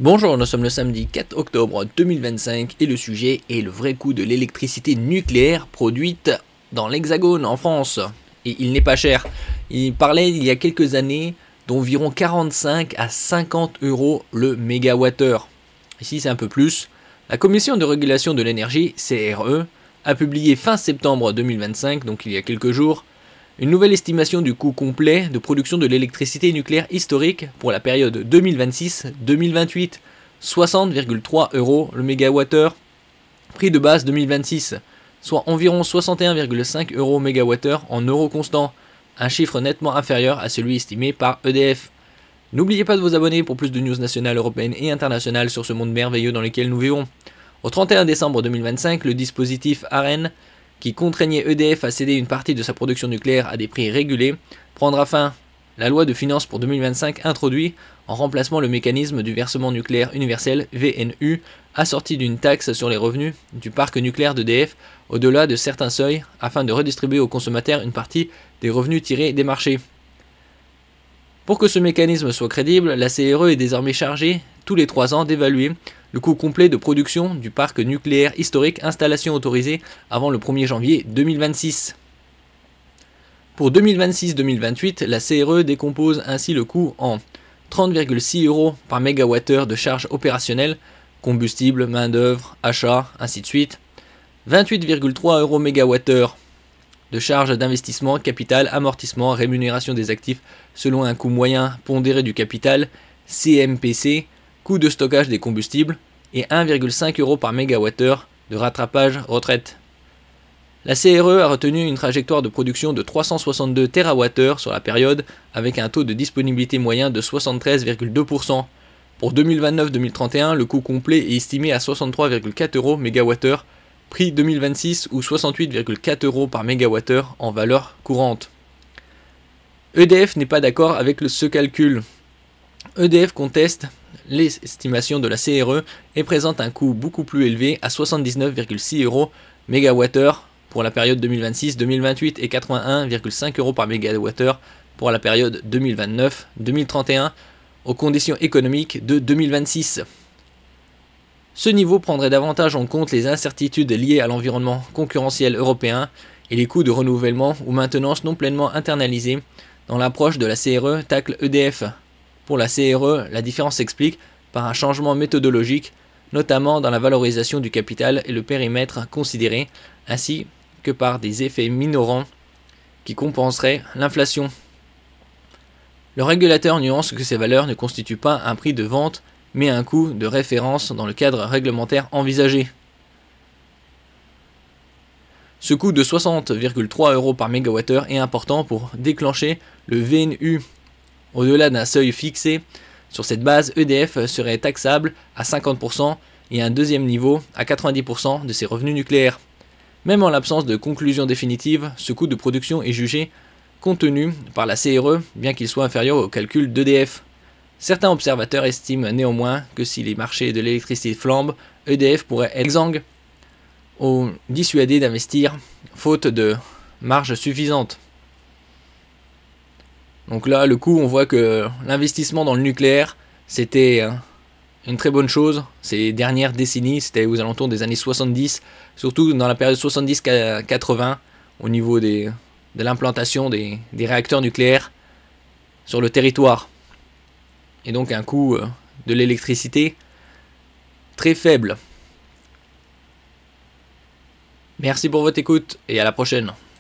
Bonjour, nous sommes le samedi 4 octobre 2025 et le sujet est le vrai coût de l'électricité nucléaire produite dans l'Hexagone en France. Et il n'est pas cher. Il parlait il y a quelques années d'environ 45 à 50 euros le mégawattheure. Ici c'est un peu plus. La Commission de régulation de l'énergie, CRE, a publié fin septembre 2025, donc il y a quelques jours, une nouvelle estimation du coût complet de production de l'électricité nucléaire historique pour la période 2026-2028, 60,3 euros le mégawattheure, prix de base 2026, soit environ 61,5 euros mégawattheure en euros constants, un chiffre nettement inférieur à celui estimé par EDF. N'oubliez pas de vous abonner pour plus de news nationales, européennes et internationales sur ce monde merveilleux dans lequel nous vivons. Au 31 décembre 2025, le dispositif AREN, qui contraignait EDF à céder une partie de sa production nucléaire à des prix régulés, prendra fin. La loi de finances pour 2025 introduit, en remplacement le mécanisme du versement nucléaire universel VNU, assorti d'une taxe sur les revenus du parc nucléaire d'EDF au-delà de certains seuils, afin de redistribuer aux consommateurs une partie des revenus tirés des marchés. Pour que ce mécanisme soit crédible, la CRE est désormais chargée, tous les 3 ans, d'évaluer le coût complet de production du parc nucléaire historique, installation autorisée avant le 1er janvier 2026. Pour 2026-2028, la CRE décompose ainsi le coût en 30,6 euros par mégawattheure de charges opérationnelles, combustible, main-d'œuvre, achat, ainsi de suite, 28,3 euros mégawattheure de charges d'investissement, capital, amortissement, rémunération des actifs selon un coût moyen pondéré du capital, CMPC, coût de stockage des combustibles, et 1,5 euros par mégawattheure de rattrapage retraite. La CRE a retenu une trajectoire de production de 362 TWh sur la période, avec un taux de disponibilité moyen de 73,2%. Pour 2029-2031, le coût complet est estimé à 63,4 euros mégawattheure, prix 2026 ou 68,4 euros par mégawattheure en valeur courante. EDF n'est pas d'accord avec ce calcul. EDF conteste l'estimation de la CRE et présente un coût beaucoup plus élevé à 79,6 euros mégawattheure pour la période 2026-2028 et 81,5 euros par mégawattheure pour la période 2029-2031 aux conditions économiques de 2026. Ce niveau prendrait davantage en compte les incertitudes liées à l'environnement concurrentiel européen et les coûts de renouvellement ou maintenance non pleinement internalisés dans l'approche de la CRE tacle EDF. Pour la CRE, la différence s'explique par un changement méthodologique, notamment dans la valorisation du capital et le périmètre considéré, ainsi que par des effets minorants qui compenseraient l'inflation. Le régulateur nuance que ces valeurs ne constituent pas un prix de vente, mais un coût de référence dans le cadre réglementaire envisagé. Ce coût de 60,3 euros par mégawattheure est important pour déclencher le VNU. Au-delà d'un seuil fixé, sur cette base, EDF serait taxable à 50% et un deuxième niveau à 90% de ses revenus nucléaires. Même en l'absence de conclusion définitive, ce coût de production est jugé contenu par la CRE, bien qu'il soit inférieur au calcul d'EDF. Certains observateurs estiment néanmoins que si les marchés de l'électricité flambent, EDF pourrait être exsangue ou dissuadé d'investir, faute de marge suffisante. Donc là, le coup, on voit que l'investissement dans le nucléaire, c'était une très bonne chose. Ces dernières décennies, c'était aux alentours des années 70, surtout dans la période 70-80, au niveau de l'implantation des réacteurs nucléaires sur le territoire. Et donc un coût de l'électricité très faible. Merci pour votre écoute et à la prochaine.